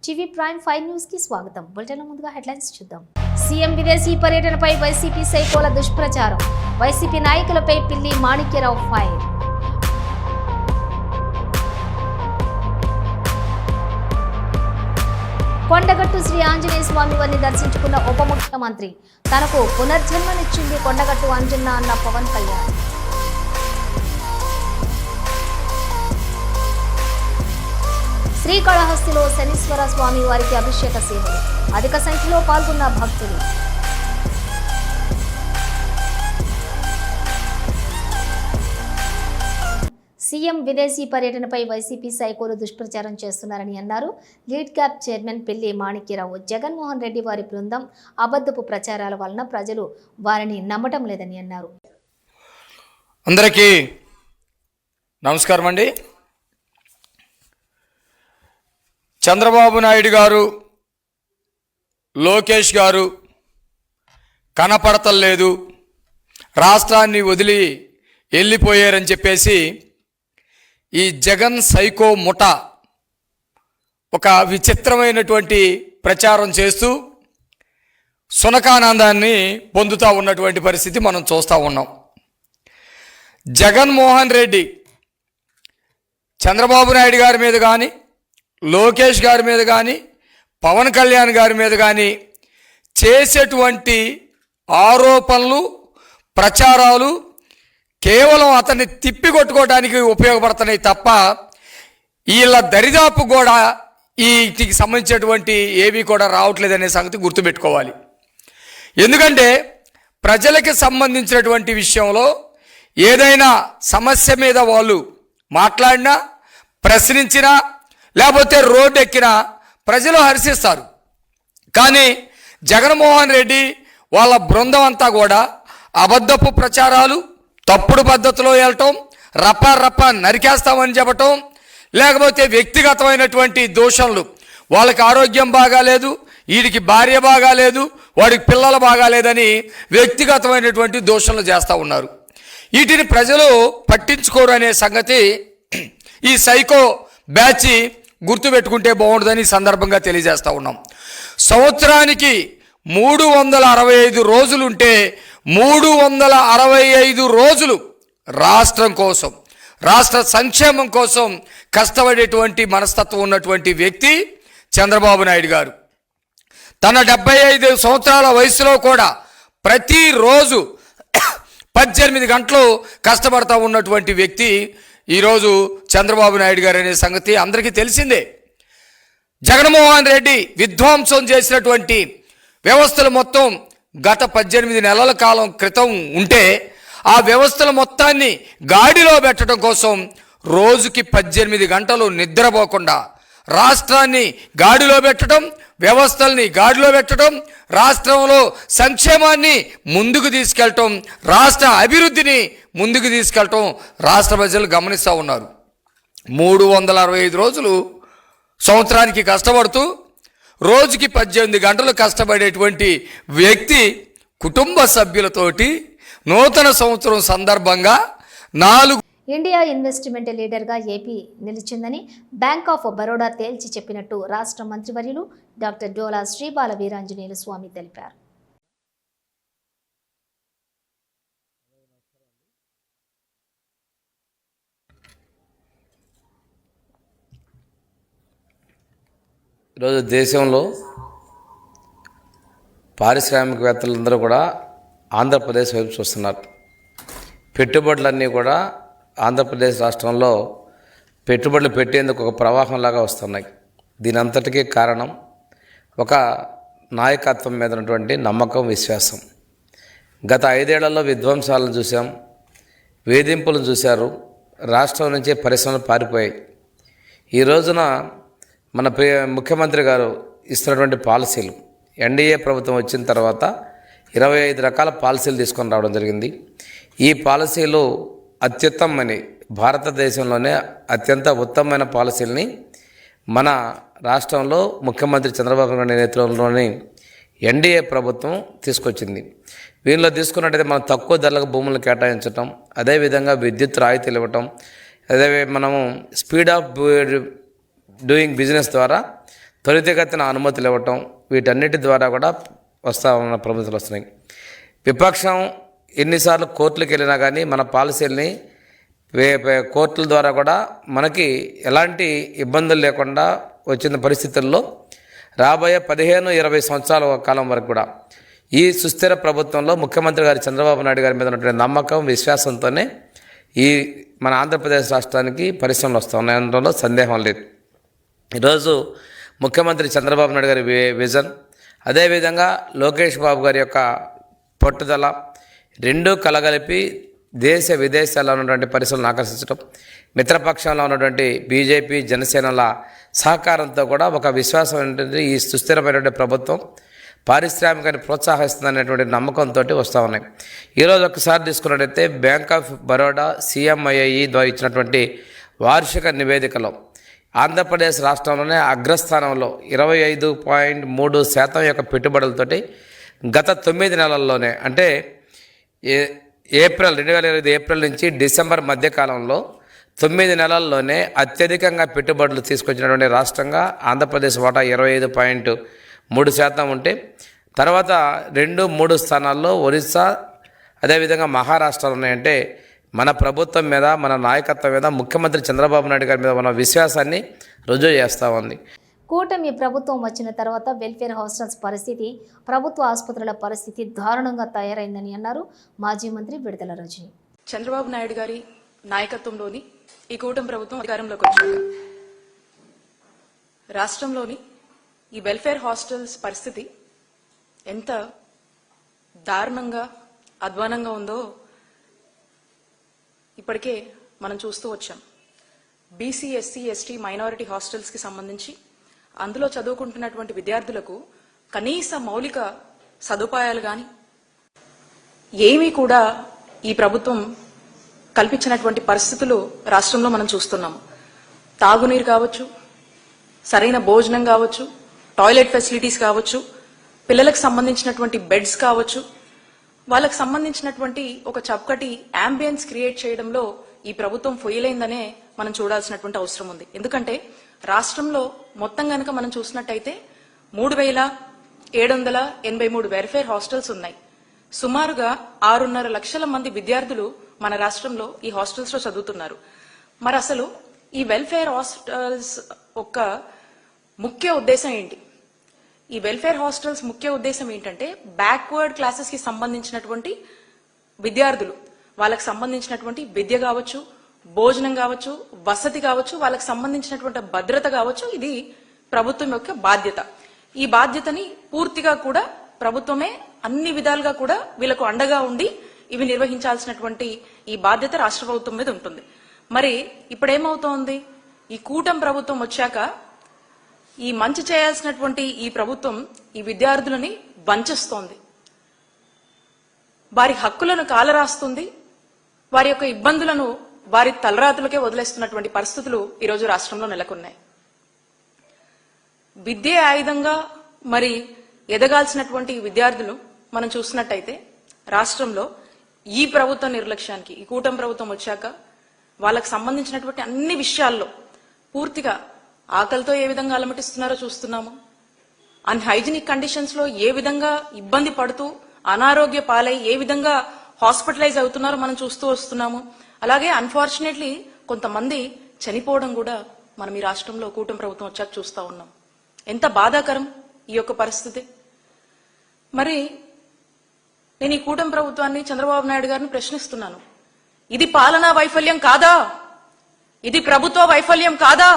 TV prime 5 news కి స్వాగతం. Bulletin ముందుగా హెడ్లైన్స్ చూద్దాం. సీఎం విదేశీ పర్యటనపై వైసీపీ సైకోల దుష్ప్రచారం. వైసీపీ నాయకులపై పిల్లి మాణిక్యరావు ఫైర్. కొండగట్టు శ్రీ ఆంజనేయ స్వామి వారిని దర్శించుకున్న ఉప ముఖ్యమంత్రి. తనకు పునర్జన్మనిచ్చింది కొండగట్టు అంజన్న అన్న పవన్ కళ్యాణ్. శ్రీకాళహస్తిలో శనీశ్వర స్వామి వారికి అభిషేక సేవలు. అధిక సంఖ్యలో పాల్గొన్న భక్తులు. సీఎం విదేశీ పర్యటనపై వైసీపీ సైకోలు దుష్ప్రచారం చేస్తున్నారని అన్నారు. లీడ్ క్యాప్ చైర్మన్ పిల్లి మాణిక్యరావు. జగన్మోహన్ రెడ్డి వారి బృందం అబద్ధపు ప్రచారాల వలన ప్రజలు వారిని నమ్మటం లేదని అన్నారు. అందరికీ నమస్కారం అండి. చంద్రబాబు నాయుడు గారు, లోకేష్ గారు కనపడతలేదు, రాష్ట్రాన్ని వదిలి వెళ్ళిపోయారని చెప్పేసి ఈ జగన్ సైకో ముఠా ఒక విచిత్రమైనటువంటి ప్రచారం చేస్తూ సునకానందాన్ని పొందుతూ ఉన్నటువంటి పరిస్థితి మనం చూస్తూ ఉన్నాం. జగన్మోహన్ రెడ్డి చంద్రబాబు నాయుడు గారి మీద కానీ, లోకేష్ గారి మీద కానీ, పవన్ కళ్యాణ్ గారి మీద కానీ చేసేటువంటి ఆరోపణలు, ప్రచారాలు కేవలం అతన్ని తిప్పికొట్టుకోవడానికి ఉపయోగపడుతున్నాయి తప్ప వీళ్ళ దరిదాపు కూడా వీటికి సంబంధించినటువంటి ఏవి కూడా రావట్లేదనే సంగతి గుర్తుపెట్టుకోవాలి. ఎందుకంటే ప్రజలకి సంబంధించినటువంటి విషయంలో ఏదైనా సమస్య మీద వాళ్ళు మాట్లాడినా, ప్రశ్నించినా, లేకపోతే రోడ్డు ఎక్కినా ప్రజలు హర్షిస్తారు. కానీ జగన్మోహన్ రెడ్డి వాళ్ళ బృందం అంతా కూడా అబద్ధపు ప్రచారాలు, తప్పుడు పద్ధతిలో వెళ్ళటం, రప్ప నరికేస్తామని చెప్పటం, లేకపోతే వ్యక్తిగతమైనటువంటి దోషణలు, వాళ్ళకి ఆరోగ్యం బాగాలేదు, వీడికి భార్య బాగాలేదు, వాడికి పిల్లలు బాగాలేదని వ్యక్తిగతమైనటువంటి దోషణలు చేస్తూ ఉన్నారు. వీటిని ప్రజలు పట్టించుకోరు అనే సంగతి ఈ సైకో బ్యాచ్ గుర్తుపెట్టుకుంటే బాగుంటుందని సందర్భంగా తెలియజేస్తూ ఉన్నాం. సంవత్సరానికి 365 రోజులుంటే 365 రోజులు రాష్ట్రం కోసం, రాష్ట్ర సంక్షేమం కోసం కష్టపడేటువంటి మనస్తత్వం ఉన్నటువంటి వ్యక్తి చంద్రబాబు నాయుడు గారు. తన 75 సంవత్సరాల వయసులో కూడా ప్రతిరోజు 18 గంటలు కష్టపడతా ఉన్నటువంటి వ్యక్తి ఈరోజు చంద్రబాబు నాయుడు గారు అనే సంగతి అందరికీ తెలిసిందే. జగన్మోహన్ రెడ్డి విధ్వంసం చేసినటువంటి వ్యవస్థలు మొత్తం గత 18 నెలల కాలం క్రితం ఉంటే ఆ వ్యవస్థల మొత్తాన్ని గాడిలో పెట్టడం కోసం రోజుకి 18 గంటలు నిద్రపోకుండా రాష్ట్రాన్ని గాడిలో పెట్టడం, వ్యవస్థల్ని గాడిలో పెట్టడం, రాష్ట్రంలో సంక్షేమాన్ని ముందుకు తీసుకెళ్ళటం, రాష్ట్ర అభివృద్ధిని ముందుకు తీసుకెళ్ళటం రాష్ట్ర ప్రజలు గమనిస్తూ ఉన్నారు. 365 రోజులు సంవత్సరానికి కష్టపడుతూ రోజుకి 18 గంటలు కష్టపడేటువంటి వ్యక్తి కుటుంబ సభ్యులతోటి నూతన సంవత్సరం సందర్భంగా 4 ఇండియా ఇన్వెస్ట్మెంట్ లీడర్గా ఏపీ నిలిచిందని బ్యాంక్ ఆఫ్ బరోడా తేల్చి చెప్పినట్టు రాష్ట్ర మంత్రివర్యులు డాక్టర్ డోలా శ్రీబాల వీరాంజనేయులు స్వామి తెలిపారు. ఈరోజు దేశంలో పారిశ్రామికవేత్తలందరూ కూడా ఆంధ్రప్రదేశ్ వైపు చూస్తున్నారు. పెట్టుబడులన్నీ కూడా ఆంధ్రప్రదేశ్ రాష్ట్రంలో పెట్టుబడులు పెట్టేందుకు ఒక ప్రవాహంలాగా వస్తున్నాయి. దీని అంతటికీ కారణం ఒక నాయకత్వం మీద ఉన్నటువంటి నమ్మకం, విశ్వాసం. గత 5 ఏళ్లలో విధ్వంసాలను చూసాం, వేధింపులను చూశారు, రాష్ట్రం నుంచి పరిశ్రమలు పారిపోయాయి. ఈ రోజున మన ముఖ్యమంత్రి గారు ఇస్తున్నటువంటి పాలసీలు, ఎన్డీఏ ప్రభుత్వం వచ్చిన తర్వాత 25 రకాల పాలసీలు తీసుకొని రావడం జరిగింది. ఈ పాలసీలు అత్యుత్తమని, భారతదేశంలోనే అత్యంత ఉత్తమమైన పాలసీలని మన రాష్ట్రంలో ముఖ్యమంత్రి చంద్రబాబు నాయుడు నేతృత్వంలోని ఎన్డీఏ ప్రభుత్వం తీసుకొచ్చింది. వీళ్ళలో తీసుకున్నట్టయితే మనం తక్కువ ధరలకు భూములను కేటాయించటం, అదేవిధంగా విద్యుత్ రాయితీలు ఇవ్వటం, అదే మనము స్పీడ్ ఆఫ్ డూయింగ్ బిజినెస్ ద్వారా త్వరితగతిన అనుమతులు ఇవ్వటం, వీటన్నిటి ద్వారా కూడా వస్తూ ఉన్న ప్రభుత్వాలు వస్తున్నాయి. విపక్షం ఎన్నిసార్లు కోర్టులకు వెళ్ళినా కానీ మన పాలసీలని కోర్టుల ద్వారా కూడా మనకి ఎలాంటి ఇబ్బందులు లేకుండా వచ్చిన పరిస్థితుల్లో రాబోయే 15-20 సంవత్సరాల కాలం వరకు కూడా ఈ సుస్థిర ప్రభుత్వంలో ముఖ్యమంత్రి గారి చంద్రబాబు నాయుడు గారి మీద ఉన్నటువంటి నమ్మకం, విశ్వాసంతోనే ఈ మన ఆంధ్రప్రదేశ్ రాష్ట్రానికి పరిశ్రమలు వస్తూ ఉన్నాయనడంలో సందేహం లేదు. ఈరోజు ముఖ్యమంత్రి చంద్రబాబు నాయుడు గారి విజన్, అదేవిధంగా లోకేష్ బాబు గారి యొక్క పట్టుదల రెండూ కలగలిపి దేశ విదేశాల్లో ఉన్నటువంటి పరిశ్రమలను ఆకర్షించడం, మిత్రపక్షంలో ఉన్నటువంటి బీజేపీ, జనసేనల సహకారంతో కూడా ఒక విశ్వాసం ఏంటంటే ఈ సుస్థిరమైనటువంటి ప్రభుత్వం పారిశ్రామికాన్ని ప్రోత్సహిస్తుందనేటువంటి నమ్మకంతో వస్తూ ఉన్నాయి. ఈరోజు ఒకసారి తీసుకున్నట్టయితే బ్యాంక్ ఆఫ్ బరోడా CMII ద్వారా ఇచ్చినటువంటి వార్షిక నివేదికలో ఆంధ్రప్రదేశ్ రాష్ట్రంలోనే అగ్రస్థానంలో 25.3% యొక్క పెట్టుబడులతోటి గత 9 నెలల్లోనే, అంటే ఏప్రిల్ 2025 ఏప్రిల్ నుంచి డిసెంబర్ మధ్యకాలంలో 9 నెలల్లోనే అత్యధికంగా పెట్టుబడులు తీసుకొచ్చినటువంటి రాష్ట్రంగా ఆంధ్రప్రదేశ్ వాటా 25.3% ఉంటే, తర్వాత 2-3 స్థానాల్లో ఒరిస్సా, అదేవిధంగా మహారాష్ట్రలు ఉన్నాయంటే మన ప్రభుత్వం మీద, మన నాయకత్వం మీద, ముఖ్యమంత్రి చంద్రబాబు నాయుడు గారి మీద మన విశ్వాసాన్ని రుజువు చేస్తూ ఉంది. కూటమి ప్రభుత్వం వచ్చిన తర్వాత వెల్ఫేర్ హాస్టల్స్ పరిస్థితి, ప్రభుత్వ ఆసుపత్రుల పరిస్థితి దారుణంగా తయారైందని అన్నారు మాజీ మంత్రి విడదల రజని. చంద్రబాబు నాయుడు గారి నాయకత్వంలోని ఈ కూటమి ప్రభుత్వం అధికారంలోకి వచ్చాక రాష్ట్రంలోని ఈ వెల్ఫేర్ హాస్టల్స్ పరిస్థితి ఎంత దారుణంగా, అధ్వానంగా ఉందో ఇప్పటికే మనం చూస్తూ వచ్చాం. BC, SC, ST, minority hostels కి సంబంధించి అందులో చదువుకుంటున్నటువంటి విద్యార్థులకు కనీస మౌలిక సదుపాయాలు గాని ఏమీ కూడా ఈ ప్రభుత్వం కల్పించినటువంటి పరిస్థితులు రాష్ట్రంలో మనం చూస్తున్నాము. తాగునీరు కావచ్చు, సరైన భోజనం కావచ్చు, టాయిలెట్ ఫెసిలిటీస్ కావచ్చు, పిల్లలకు సంబంధించినటువంటి బెడ్స్ కావచ్చు, వాళ్ళకు సంబంధించినటువంటి ఒక చక్కటి అంబియన్స్ క్రియేట్ చేయడంలో ఈ ప్రభుత్వం ఫెయిలైందనే మనం చూడాల్సినటువంటి అవసరం ఉంది. ఎందుకంటే రాష్ట్రంలో మొత్తం గనక మనం చూసినట్టయితే 3,783 వెల్ఫేర్ హాస్టల్స్ ఉన్నాయి. సుమారుగా 6.5 లక్షల మంది విద్యార్థులు మన రాష్ట్రంలో ఈ హాస్టల్స్ లో చదువుతున్నారు. మరి అసలు ఈ వెల్ఫేర్ హాస్టల్స్ యొక్క ముఖ్య ఉద్దేశం ఏంటి? ఈ వెల్ఫేర్ హాస్టల్స్ ముఖ్య ఉద్దేశం ఏంటంటే బ్యాక్వర్డ్ క్లాసెస్ కి సంబంధించినటువంటి విద్యార్థులు, వాళ్ళకి సంబంధించినటువంటి విద్య కావచ్చు, భోజనం కావచ్చు, వసతి కావచ్చు, వాళ్ళకి సంబంధించినటువంటి భద్రత కావచ్చు, ఇది ప్రభుత్వం యొక్క బాధ్యత. ఈ బాధ్యతని పూర్తిగా కూడా ప్రభుత్వమే అన్ని విధాలుగా కూడా వీళ్ళకు అండగా ఉండి ఇవి నిర్వహించాల్సినటువంటి ఈ బాధ్యత రాష్ట్ర ప్రభుత్వం మీద ఉంటుంది. మరి ఇప్పుడేమవుతోంది? ఈ కూటమి ప్రభుత్వం వచ్చాక ఈ మంచి చేయాల్సినటువంటి ఈ ప్రభుత్వం ఈ విద్యార్థులని వంచేస్తోంది, వారి హక్కులను కాలరాస్తుంది, వారి యొక్క ఇబ్బందులను వారి తలరాతులకే వదిలేస్తున్నటువంటి పరిస్థితులు ఈరోజు రాష్ట్రంలో నెలకొన్నాయి. విద్యే ఆయుధంగా మరి ఎదగాల్సినటువంటి విద్యార్థులు మనం చూసినట్టయితే రాష్ట్రంలో ఈ ప్రభుత్వ నిర్లక్ష్యానికి, ఈ కూటమి ప్రభుత్వం వచ్చాక వాళ్ళకు సంబంధించినటువంటి అన్ని విషయాల్లో పూర్తిగా ఆకలితో ఏ విధంగా అలమటిస్తున్నారో చూస్తున్నాము. అన్హైజీనిక్ కండిషన్స్ లో ఏ విధంగా ఇబ్బంది పడుతూ అనారోగ్య పాలై ఏ విధంగా హాస్పిటలైజ్ అవుతున్నారో మనం చూస్తూ వస్తున్నాము. అలాగే అన్ఫార్చునేట్లీ కొంతమంది చనిపోవడం కూడా మనం ఈ రాష్ట్రంలో కూటమి ప్రభుత్వం వచ్చాక చూస్తా ఉన్నాం. ఎంత బాధాకరం ఈ యొక్క పరిస్థితి. మరి నేను ఈ కూటమి ప్రభుత్వాన్ని, చంద్రబాబు నాయుడు గారిని ప్రశ్నిస్తున్నాను, ఇది పాలనా వైఫల్యం కాదా? ఇది ప్రభుత్వ వైఫల్యం కాదా?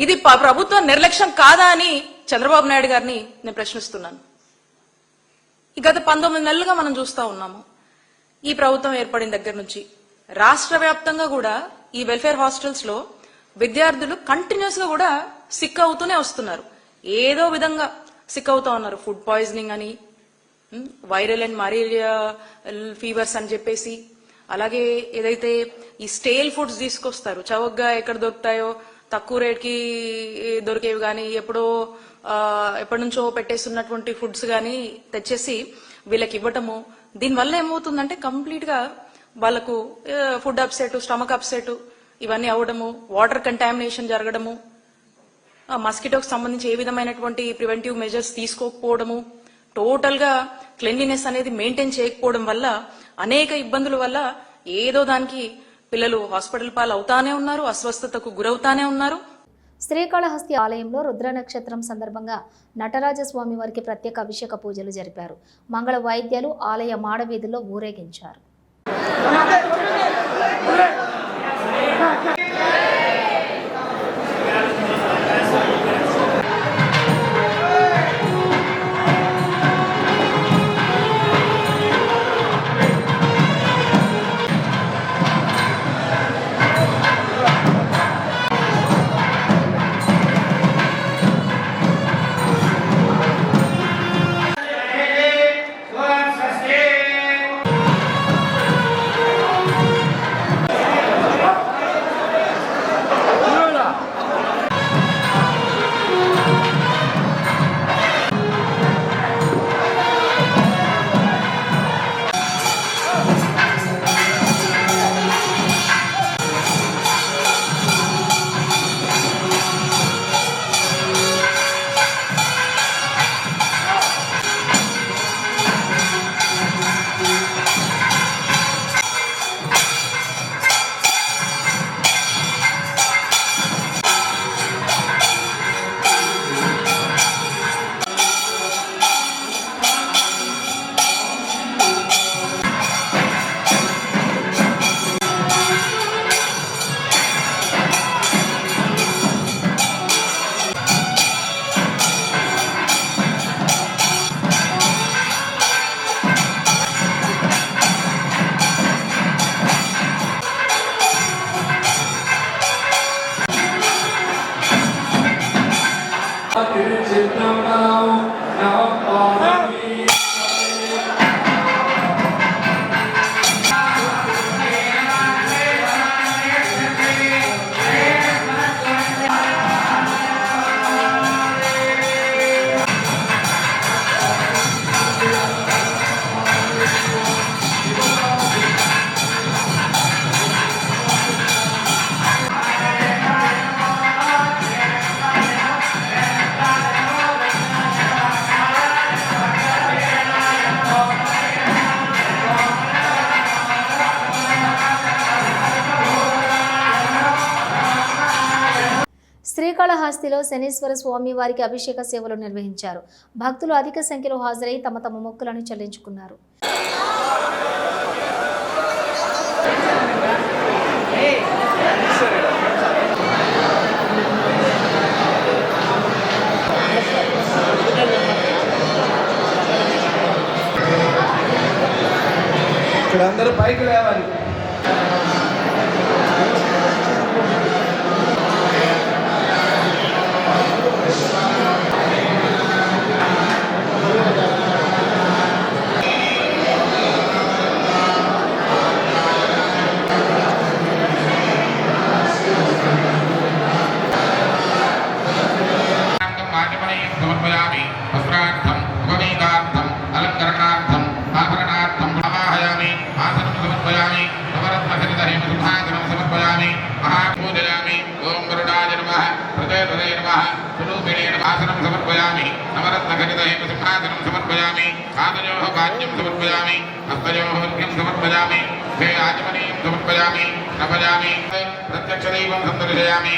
ఇది ప్రభుత్వ నిర్లక్ష్యం కాదా అని చంద్రబాబు నాయుడు గారిని నేను ప్రశ్నిస్తున్నాను. ఈ గత 19 నెలలుగా మనం చూస్తా ఉన్నాము, ఈ ప్రభుత్వం ఏర్పడిన దగ్గర నుంచి రాష్ట్ర వ్యాప్తంగా కూడా ఈ వెల్ఫేర్ హాస్టల్స్ లో విద్యార్థులు కంటిన్యూస్ గా కూడా సిక్ అవుతూనే వస్తున్నారు. ఏదో విధంగా సిక్ అవుతా ఉన్నారు. ఫుడ్ పాయిజనింగ్ అని, వైరల్ అండ్ మలేరియా ఫీవర్స్ అని చెప్పేసి, అలాగే ఏదైతే ఈ స్టేల్ ఫుడ్స్ తీసుకొస్తారు, చౌకగా ఎక్కడ దొరుకుతాయో తక్కువ రేట్కి దొరికేవి కానీ, ఎప్పటి నుంచో పెట్టేస్తున్నటువంటి ఫుడ్స్ కానీ తెచ్చేసి వీళ్ళకి ఇవ్వటము. దీనివల్ల ఏమవుతుందంటే కంప్లీట్ గా వాళ్ళకు ఫుడ్ అప్సెట్, స్టమక్ అప్సెట్ ఇవన్నీ అవ్వడము, వాటర్ కంటామినేషన్ జరగడము, మస్కిటోకి సంబంధించి ఏ విధమైనటువంటి ప్రివెంటివ్ మెజర్స్ తీసుకోకపోవడము, టోటల్ గా క్లెన్లీనెస్ అనేది మెయింటైన్ చేయకపోవడం వల్ల అనేక ఇబ్బందుల వల్ల ఏదో దానికి పిల్లలు హాస్పిటల్ పాలు అవుతానే ఉన్నారు, అస్వస్థతకు గురవుతానే ఉన్నారు. శ్రీకాళహస్తి ఆలయంలో రుద్ర నక్షత్రం సందర్భంగా నటరాజస్వామి వారికి ప్రత్యేక అభిషేక పూజలు జరిపారు. మంగళ వాయిద్యాలు ఆలయ మాడవీధుల్లో ఊరేగించారు. శ్రీకాళహస్తిలో శనీశ్వర స్వామి వారికి అభిషేక సేవలు నిర్వహించారు. భక్తులు అధిక సంఖ్యలో హాజరై తమ తమ మొక్కులను చెల్లించుకున్నారు. ఇక్కడ అందరూ పైకి లేవాలి. సమర్పయామి. వస్త్రార్థం, ఉపవీతార్థం, అలంకరణార్థం, ఆభరణార్థం ఆవాహయామి. ఆసనం సమర్పయామి. నవరత్నసహితహేమ సింహాసనం సమర్పయామి. మహాపూజయామి. ఓం వరుణాయ నమః, ప్రచోదయాయ నమః, స్వరూపిణే నమః. ఆసనం సమర్పయామి. నవరత్నసహితహేమ సింహాసనం సమర్పయామి. పాదయోః పాద్యం సమర్పయామి. హస్తయోః అర్ఘ్యం సమర్పయామి. హే ఆచమనీయం సమర్పయామి. నపయామి. ప్రత్యక్షదైవం సందర్శయామి.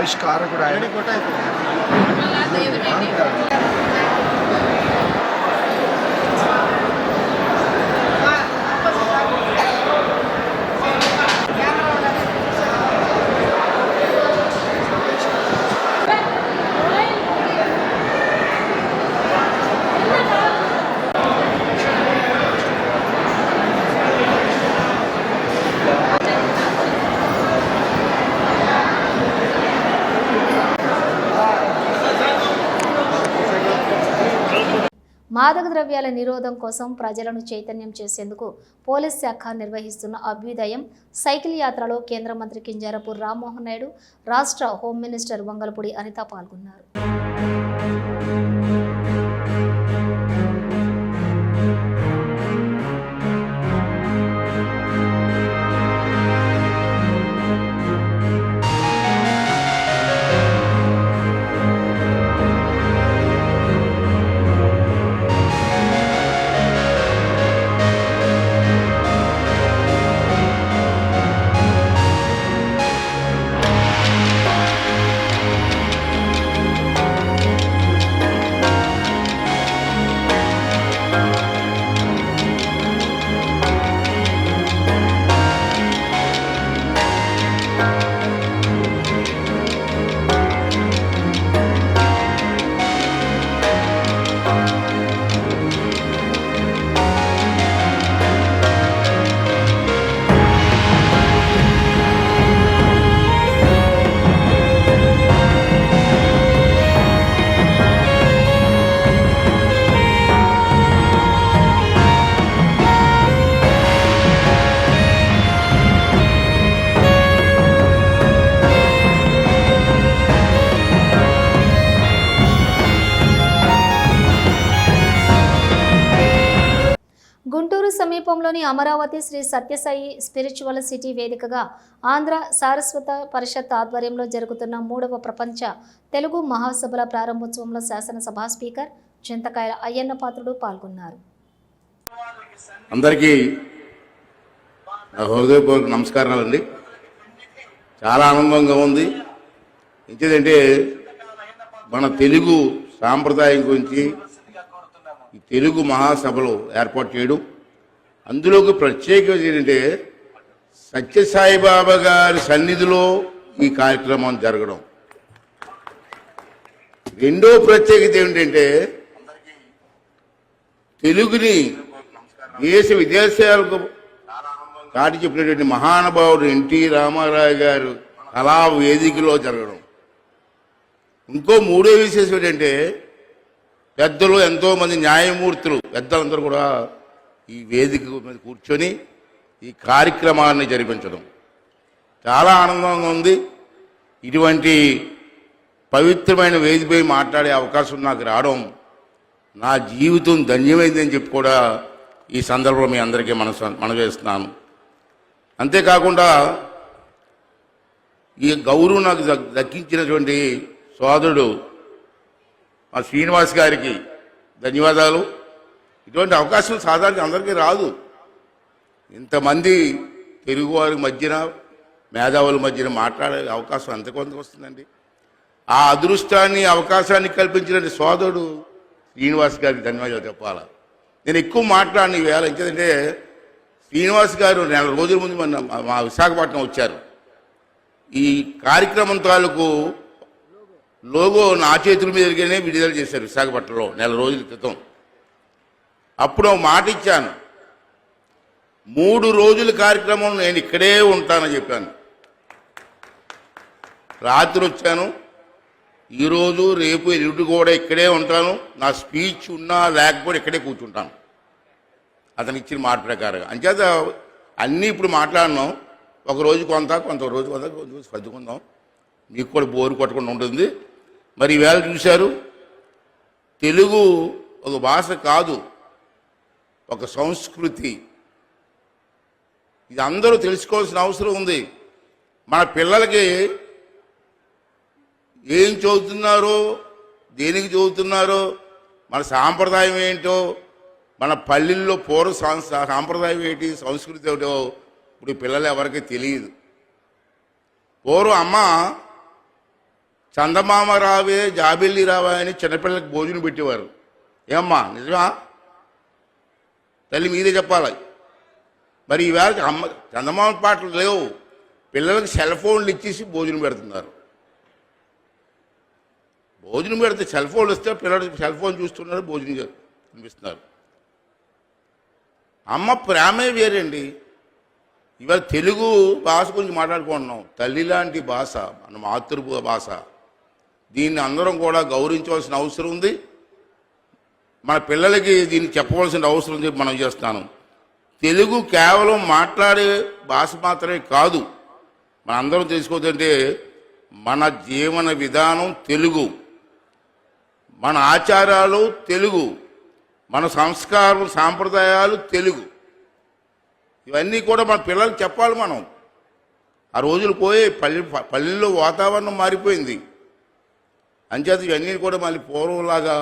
ఆవిష్కారకుడు ఆయన. మాదక ద్రవ్యాల నిరోధం కోసం ప్రజలను చైతన్యం చేసేందుకు పోలీస్ శాఖ నిర్వహిస్తున్న అభ్యుదయం సైకిల్ యాత్రలో కేంద్ర మంత్రి కింజరాపు రామ్మోహన్ నాయుడు, రాష్ట్ర హోం మినిస్టర్ వంగలపూడి అనిత పాల్గొన్నారు. గుంటూరు సమీపంలోని అమరావతి శ్రీ సత్యసాయి స్పిరిచువల్ సిటీ వేదికగా ఆంధ్ర సారస్వత పరిషత్ ఆధ్వర్యంలో జరుగుతున్న 3వ ప్రపంచ తెలుగు మహాసభల ప్రారంభోత్సవంలో శాసనసభ స్పీకర్ చింతకాయల అయ్యన్న పాత్రుడు పాల్గొన్నారు. అందరికీ హృదయపూర్వక నమస్కారాలండి. చాలా ఆనందంగా ఉంది. ఎందుకంటే మన తెలుగు సాంప్రదాయం గురించి ఈ తెలుగు మహాసభలు ఏర్పాటు చేయడం, అందులోకి ప్రత్యేకత ఏంటంటే సత్యసాయిబాబా గారి సన్నిధిలో ఈ కార్యక్రమం జరగడం. రెండో ప్రత్యేకత ఏమిటంటే తెలుగుని దేశ విదేశాలకు చాటి చెప్పినటువంటి మహానుభావుడు ఎన్టీ రామారావు గారు కళా వేదికలో జరగడం. ఇంకో మూడో విశేషం ఏంటంటే పెద్దలు, ఎంతో మంది న్యాయమూర్తులు పెద్దలందరూ కూడా ఈ వేదిక మీద కూర్చొని ఈ కార్యక్రమాన్ని జరిపించడం చాలా ఆనందంగా ఉంది. ఇటువంటి పవిత్రమైన వేదికపై మాట్లాడే అవకాశం నాకు రావడం నా జీవితం ధన్యమైందని చెప్పి కూడా ఈ సందర్భంలో మీ అందరికీ మనవేస్తున్నాను. అంతేకాకుండా ఈ గౌరవం నాకు దక్కించినటువంటి సోదరుడు మా శ్రీనివాస్ గారికి ధన్యవాదాలు. ఇటువంటి అవకాశం సాధారణ అందరికీ రాదు. ఇంతమంది తెలుగువారి మధ్యన, మేధావుల మధ్యన మాట్లాడే అవకాశం ఎంతకొంతకు వస్తుందండి. ఆ అదృష్టాన్ని, అవకాశాన్ని కల్పించిన సోదరుడు శ్రీనివాస్ గారికి ధన్యవాదాలు చెప్పాలి. నేను ఎక్కువ మాట్లాడిన వేళ ఎందుకంటే శ్రీనివాస్ గారు 4 రోజుల ముందు మా విశాఖపట్నం వచ్చారు. ఈ కార్యక్రమం తాలూకు లోగో నా చేతుల మీదగానే విడుదల చేశారు విశాఖపట్నంలో 4 రోజుల క్రితం. అప్పుడు మాట ఇచ్చాను, 3 రోజుల కార్యక్రమం నేను ఇక్కడే ఉంటానని చెప్పాను. రాత్రి వచ్చాను. ఈరోజు, రేపు, ఎల్లుండి కూడా ఇక్కడే ఉంటాను. నా స్పీచ్ ఉన్నా లేకపోతే ఇక్కడే కూర్చుంటాను అతను ఇచ్చిన మాట ప్రకారంగా. అంచేత అన్నీ ఇప్పుడు మాట్లాడినాం. ఒక రోజు కొంత రోజు సర్దుకుందాం, మీకు కూడా బోరు కొట్టకుండా ఉంటుంది. మరి ఈవేళ చూశారు, తెలుగు ఒక భాష కాదు, ఒక సంస్కృతి. ఇది అందరూ తెలుసుకోవాల్సిన అవసరం ఉంది. మన పిల్లలకి ఏం చదువుతున్నారో, దేనికి చదువుతున్నారో, మన సాంప్రదాయం ఏంటో, మన పల్లెల్లో పూర్వ సాంప్రదాయం ఏంటి, సంస్కృతి ఏమిటో ఇప్పుడు పిల్లలు ఎవరికి తెలియదు. పూర్వం అమ్మ చందమామ రావే జాబిల్లి రావా అని చిన్నపిల్లలకు భోజనం పెట్టేవారు. ఏమ్మా నిజమా? తల్లి మీరే చెప్పాలి. మరి ఈవేళ చందమామ పాటలు లేవు, పిల్లలకు సెల్ ఫోన్లు ఇచ్చేసి భోజనం పెడుతున్నారు. భోజనం పెడితే సెల్ ఫోన్లు వస్తే పిల్లలు సెల్ ఫోన్ చూస్తున్నారు, భోజనం అనిపిస్తున్నారు. అమ్మ ప్రేమే వేరండి. ఇవాళ తెలుగు భాష గురించి మాట్లాడుకుంటున్నాం. తల్లి లాంటి భాష, మన మాతృ భాష. దీన్ని అందరం కూడా గౌరవించవలసిన అవసరం ఉంది. మన పిల్లలకి దీన్ని చెప్పవలసిన అవసరం ఉంది. మనం చేస్తున్నాను. తెలుగు కేవలం మాట్లాడే భాష మాత్రమే కాదు. మన అందరం తెలుసుకోవద్దంటే మన జీవన విధానం తెలుగు, మన ఆచారాలు తెలుగు, మన సంస్కారం సాంప్రదాయాలు తెలుగు. ఇవన్నీ కూడా మన పిల్లలకు చెప్పాలి. మనం ఆ రోజులు పోయి పల్లెల్లో వాతావరణం మారిపోయింది. అంచేత ఇవన్నీ కూడా మళ్ళీ పూర్వంలాగా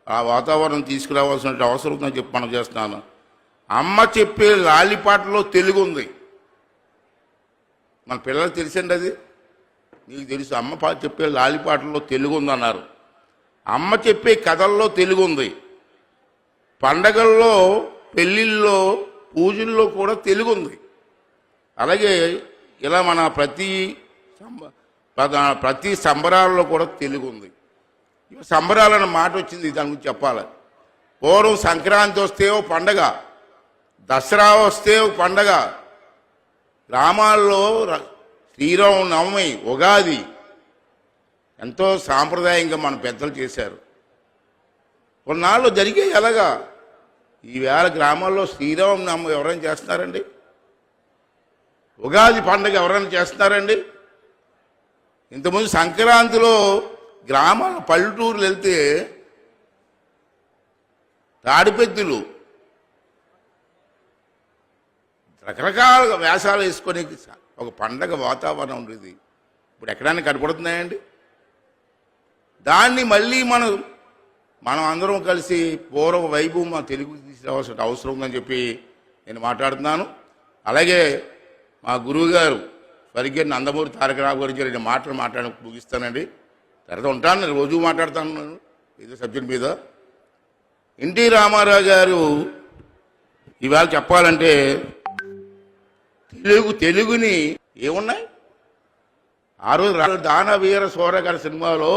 ఆ వాతావరణం తీసుకురావాల్సిన అవసరం ఉందని చెప్పి మనం చేస్తున్నాను. అమ్మ చెప్పే లాలిపాటలో తెలుగు ఉంది. మన పిల్లలకు తెలిసండి అది. నీకు తెలుసు అమ్మ చెప్పే లాలిపాటల్లో తెలుగు ఉందన్నారు. అమ్మ చెప్పే కథల్లో తెలుగు ఉంది. పండగల్లో, పెళ్ళిళ్ళలో, పూజల్లో కూడా తెలుగు ఉంది. అలాగే ఇలా మన ప్రతి సంబరాల్లో కూడా తెలుగు ఉంది. సంబరాలన్న మాట వచ్చింది, దాని గురించి చెప్పాలి. పూర్వం సంక్రాంతి వస్తే ఓ పండగ, దసరా వస్తే ఓ పండగ, గ్రామాల్లో శ్రీరామనవమి, ఉగాది ఎంతో సాంప్రదాయంగా మన పెద్దలు చేశారు. కొన్నాళ్ళు జరిగే ఎలాగా ఈవేళ గ్రామాల్లో శ్రీరామనవమి ఎవరైనా చేస్తున్నారండి? ఉగాది పండుగ ఎవరైనా చేస్తున్నారండి? ఇంతకుముందు సంక్రాంతిలో గ్రామాల పల్లెటూరులు వెళ్తే తాడిపెద్దులు రకరకాల వేషాలు వేసుకొని ఒక పండగ వాతావరణం ఉండేది. ఇప్పుడు ఎక్కడైనా కనపడుతున్నాయండి? దాన్ని మళ్ళీ మనం అందరం కలిసి పూర్వ వైభవం మా తెలుగు తీసుకురావాల్సిన అవసరం ఉందని చెప్పి నేను మాట్లాడుతున్నాను. అలాగే మా గురువు గారు స్వర్గీయ నందమూరి తారక రావు గురించి నేను మాట్లాడి ముగిస్తానండి. తర్వాత ఉంటాను, నేను రోజు మాట్లాడుతాను ఏదో సబ్జెక్ట్ మీద. ఎన్టీ రామారావు గారు ఇవాళ చెప్పాలంటే తెలుగుని ఏమున్నాయి? ఆ రోజు దానవీర సోర గారి సినిమాలో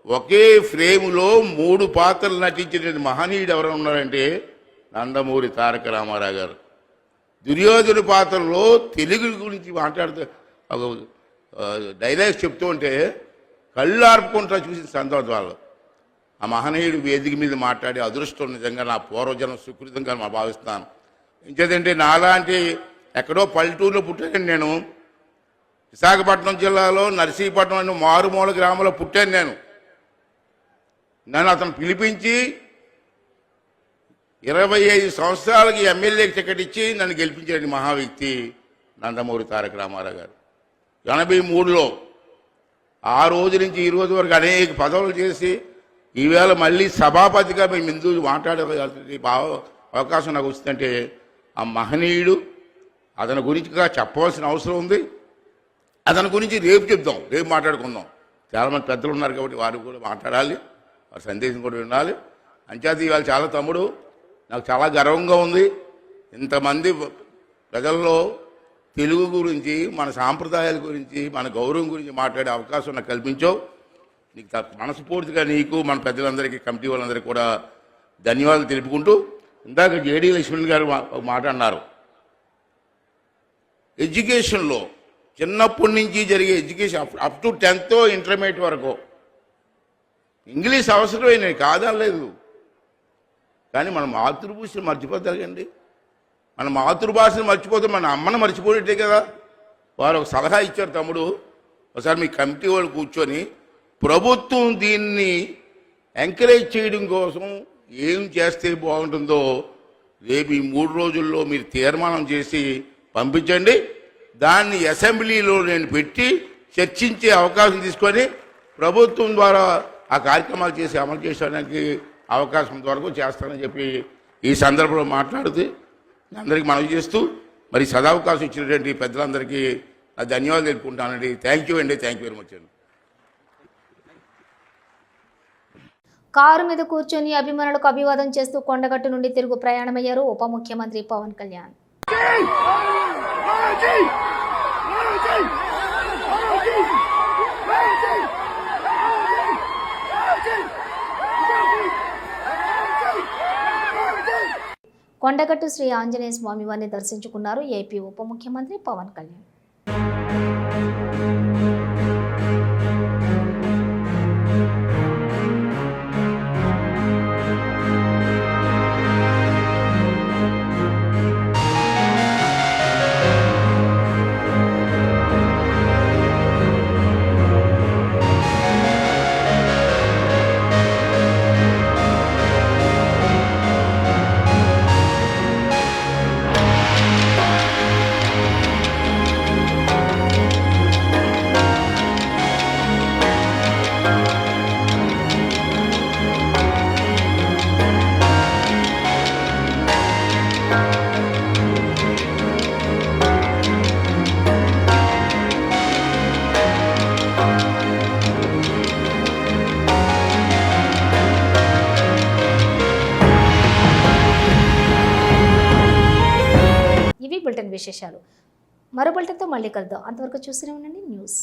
ఒకే ఫ్రేములో 3 పాత్రలు నటించిన మహనీయుడు ఎవరైనా ఉన్నారంటే నందమూరి తారక రామారావు గారు. దుర్యోధన పాత్రలో తెలుగు గురించి మాట్లాడుతూ డైలాగ్స్ చెప్తూ ఉంటే కళ్ళు ఆర్పుకుంటా చూసిన సందర్భాల్లో ఆ మహనీయుడు వేదిక మీద మాట్లాడే అదృష్టం నిజంగా నా పూర్వజనం సుకృతంగా మా భావిస్తున్నాను. ఇంకేదంటే నాలాంటి ఎక్కడో పల్లెటూరులో పుట్టాను నేను. విశాఖపట్నం జిల్లాలో నర్సీపట్నం అనే మారుమూల గ్రామంలో పుట్టాను. నన్ను అతను పిలిపించి 25 సంవత్సరాలకి ఎమ్మెల్యే టికెట్ ఇచ్చి నన్ను గెలిపించాడు మహా వ్యక్తి నందమూరి తారక రామారావు గారు. 83లో ఆ రోజు నుంచి ఈ రోజు వరకు అనేక పదవులు చేసి ఈవేళ మళ్ళీ సభాపతిగా మేము ఎందుకు మాట్లాడే అవకాశం నాకు వచ్చిందంటే ఆ మహనీయుడు అతని గురించి చెప్పవలసిన అవసరం ఉంది. అతని గురించి రేపు చెప్దాం, రేపు మాట్లాడుకుందాం. చాలామంది పెద్దలు ఉన్నారు కాబట్టి వారు కూడా మాట్లాడాలి, వారి సందేశం కూడా వినాలి. అంచేత ఇవాళ చాలా తమ్ముడు నాకు చాలా గర్వంగా ఉంది. ఇంతమంది ప్రజల్లో తెలుగు గురించి, మన సాంప్రదాయాల గురించి, మన గౌరవం గురించి మాట్లాడే అవకాశం నాకు కల్పించావు. నీకు మనస్ఫూర్తిగా నీకు, మన పెద్దలందరికీ, కమిటీ వాళ్ళందరికీ కూడా ధన్యవాదాలు తెలుపుకుంటూ, ఇందాక జేడీ లక్ష్మణ్ గారు మాట అన్నారు. ఎడ్యుకేషన్లో చిన్నప్పటి నుంచి జరిగే education up to 10th intermediate వరకు ఇంగ్లీష్ అవసరమైనవి కాదనలేదు. కానీ మన మాతృభాషను మర్చిపోతారండి. మన మాతృభాషను మర్చిపోతే మన అమ్మను మర్చిపోయినట్టే కదా. వారు ఒక సలహా ఇచ్చారు, తమ్ముడు ఒకసారి మీ కమిటీ వాళ్ళు కూర్చొని ప్రభుత్వం దీన్ని ఎంకరేజ్ చేయడం కోసం ఏం చేస్తే బాగుంటుందో రేపు ఈ 3 రోజుల్లో మీరు తీర్మానం చేసి పంపించండి. దాన్ని అసెంబ్లీలో నేను పెట్టి చర్చించే అవకాశం తీసుకొని ప్రభుత్వం ద్వారా ఆ కార్యక్రమాలు చేసి అమలు చేయడానికి అవకాశం వరకు చేస్తానని చెప్పి ఈ సందర్భంలో మాట్లాడుతూ అందరికీ మనవి చేస్తూ మరి సదావకాశం ఇచ్చినటువంటి పెద్దలందరికీ ధన్యవాదాలు తెలుపుకుంటానండి. థ్యాంక్ యూ అండి. థ్యాంక్ యూ వెరీ మచ్ అండి. కారు మీద కూర్చొని అభిమానులకు అభివాదం చేస్తూ కొండగట్టు నుండి తిరుగు ప్రయాణమయ్యారు ఉప ముఖ్యమంత్రి పవన్ కళ్యాణ్. కొండగట్టు శ్రీ ఆంజనేయ స్వామి వారిని దర్శించుకున్నారు ఏపీ ఉప ముఖ్యమంత్రి పవన్ కళ్యాణ్. ఇవి బులెటిన్ విశేషాలు. మరో బులెటిన్తో మళ్ళీ కలుద్దాం. అంతవరకు చూస్తూనే ఉండండి న్యూస్.